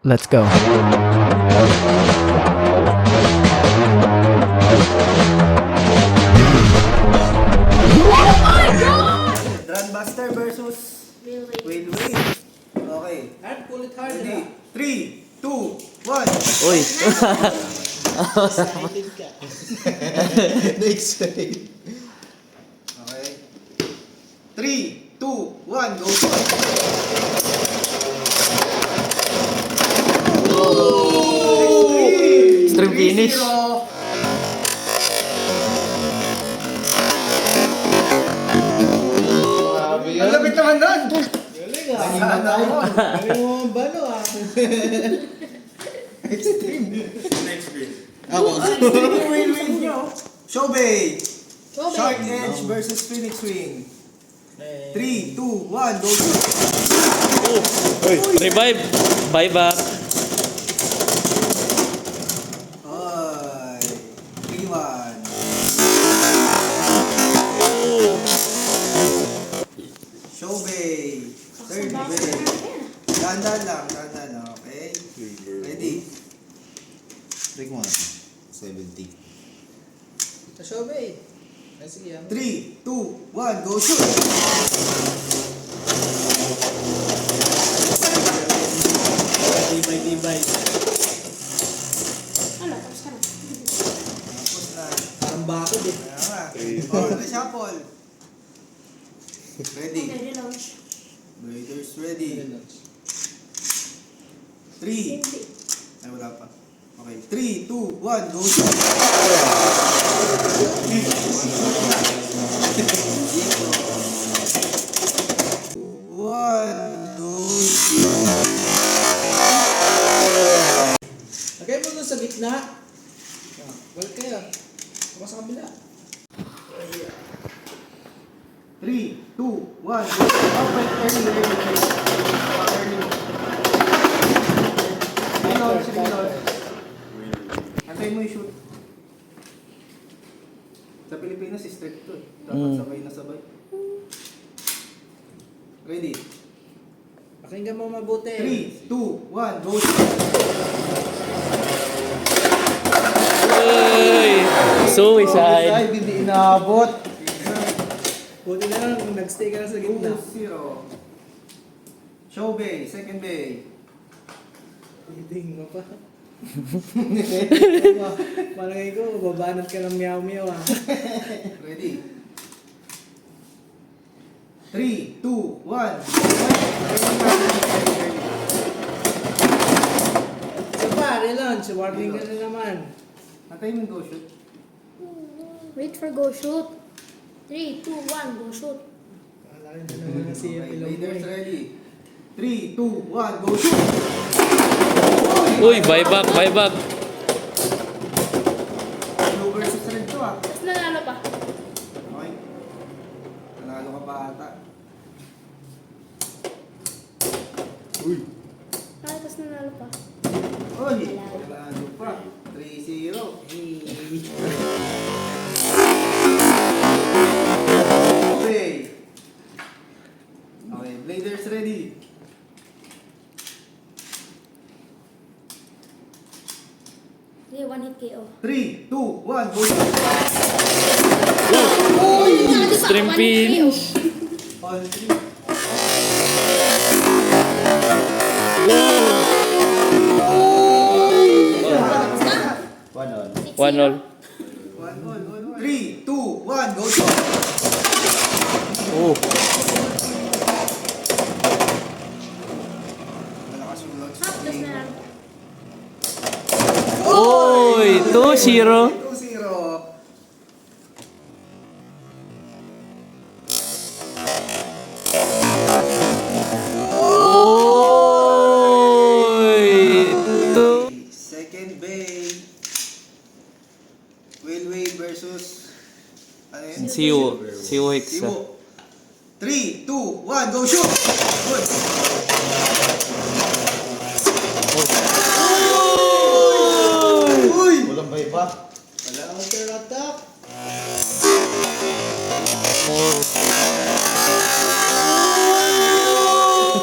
Let's go. Grandmaster versus Whale Wave. Okay. Hard, pull it hard. Ready? 3, 2, 1. Uy. Excited ka. Next wave. Okay. 3, 2, 1, go. Stream finish. 3-0. Ang lapit naman nun. Galing ah. Sana all. Galing mo ang balo ah. Extreme. Next win. Ako. Win nyo. Showbay. Showbay. Shark Edge versus Phoenix Wing. 3, 2, 1, go. Revive. Bye back. Ay. 3-1. Showbay. Third base. Dandan lang. Okay. Ready? Take mo 70. Sa Showbay. Sige yan. 3, 2, 1, go shoot! Tibay. Ano, tapos ka na. Tapos na. Parang bakod eh. Kaya nga. Oh, reshuffle. Ready? Okay, relaunch. Breakers ready. 3. Ay, wala pa. Okay. 3, 2, 1, go shoot! Lagay mo dun sa gitna. Balik kayo. Ako sa kabila. 3, 2, 1, go shoot! Open, early. Reload. Antay mo i-shoot. Sa Pilipinas, strict to eh. Dapat sabay na sabay. Ready? Pakinggan mo mabuti. 3, 2, 1, go shoot! Uy. Suicide. Ay, hindi inaabot. Buti na lang kung nagstay ka na sa gitna. 2-0. Showbay, second bay. Hiting mo pa. Malagay ko, babanat ka ng meow ah. Ready? 3, 2, 1. Isa pa, relaunch. Warning ka na naman. Antay mo yung go shoot. Wait for go shoot. 3, 2, 1, go shoot. Malaki na naman si Okay, Ilong leaders Boy. ready. 3, 2, 1, go shoot! Uy, bye back. Blue versus red to ah. Tapos nanalo pa. Okay. Nanalo ka pa ata. Ah, tapos nanalo pa. Uy! Nanalo pa. 3-0. Okay. Okay, Bladers ready. Okay, one hit KO. 3, 2, 1, go shoot! Stream finish. All three. One all. 3, 2, 1, go shoot! Oh. Malakas yung launch. Tapos nanalo. Uy, 2-0. 2-0. Uy. Second bay. Whale Wave versus ano yun? Siwo Hexa. Siwo. 3, 2, 1, go shoot! Good! Uy! Walang bay pa. Wala. Counter attack.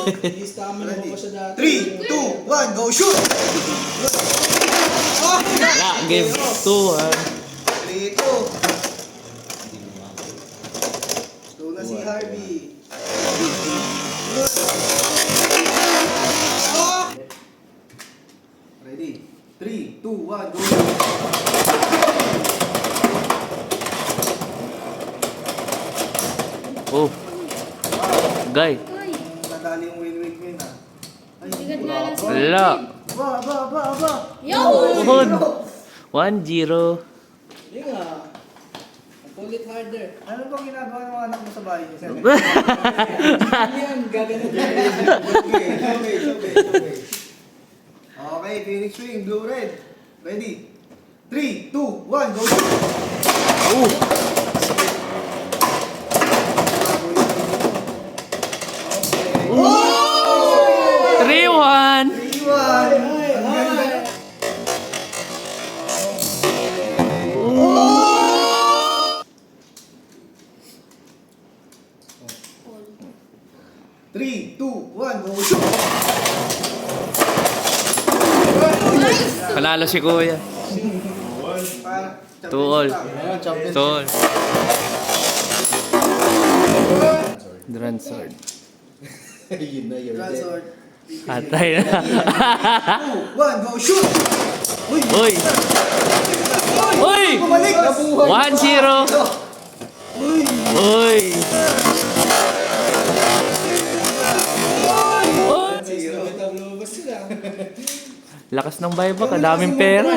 Hindi stamina mo pa siya dati. 3, 2, 1, go go shoot! Wala, game 2 ha. 3, 2. Ito na si Harvey. Ready? 3, 2, 1, go! Oh. Guy. Uy, Nadali yung win-win-win ha. Ay, bigat nga lang sa Wala. Ba. Yo! Uhod. 1-0. Hindi nga. Pull it harder. Ano bang ginagawa ng mga anak mo sa bahay niyo? Sir? Yan, gaganon. Okay. Okay, Phoenix Swing, blue, red. Ready? 3, 2, 1, go! Oh. Okay. 3-1. 3, 1. Three, two, one, go shoot! Panalo si Kuya. Para- 2 all. Champion. 2 all. Grand sword. Yun na, you're Grand dead. sword. Atay na. 2, 1, go shoot! Uy! Uy! Uy! Bumalik! 1-0. Uy! Uy! Uy! Lumabas sila. Lakas ng buyback, kadaming pera.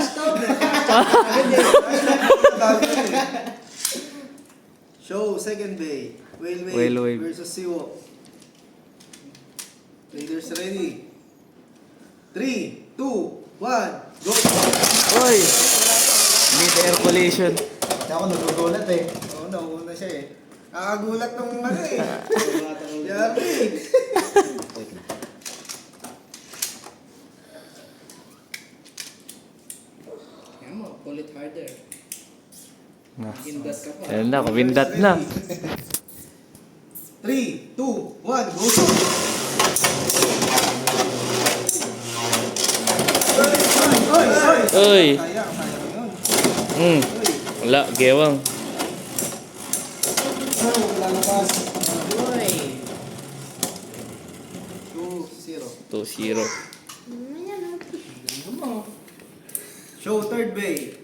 Show, second bay. Whale Whale Wave Wave. versus Siwo. Raiders ready. 3, 2, 1, go! Uy! Mid-air collision. Kasi ako nagugulat eh. Oo, nauna siya eh. Nakagulat nung ano eh. Yari! Yan mo, pull it harder. Na. Gindas ka pa. Ayun na, kabindat na. 3, 2, 1, go shoot! Oy! Uy! Sayang yun. Wala, gewang. Lalabas. Uy! 2-0. 2-0. Ayan, oh. Show third bay.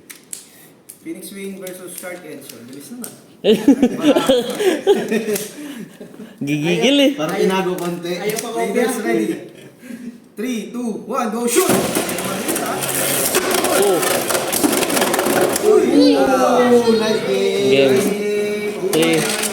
Phoenix Wing versus Shark Edge. So, bilis naman. Gigigil eh. Parang tinago konti. Ayaw pa Raiders kopya. ready. 3, 2, 1, go shoot! Oh, Uy! Oh, nice game. game. 3.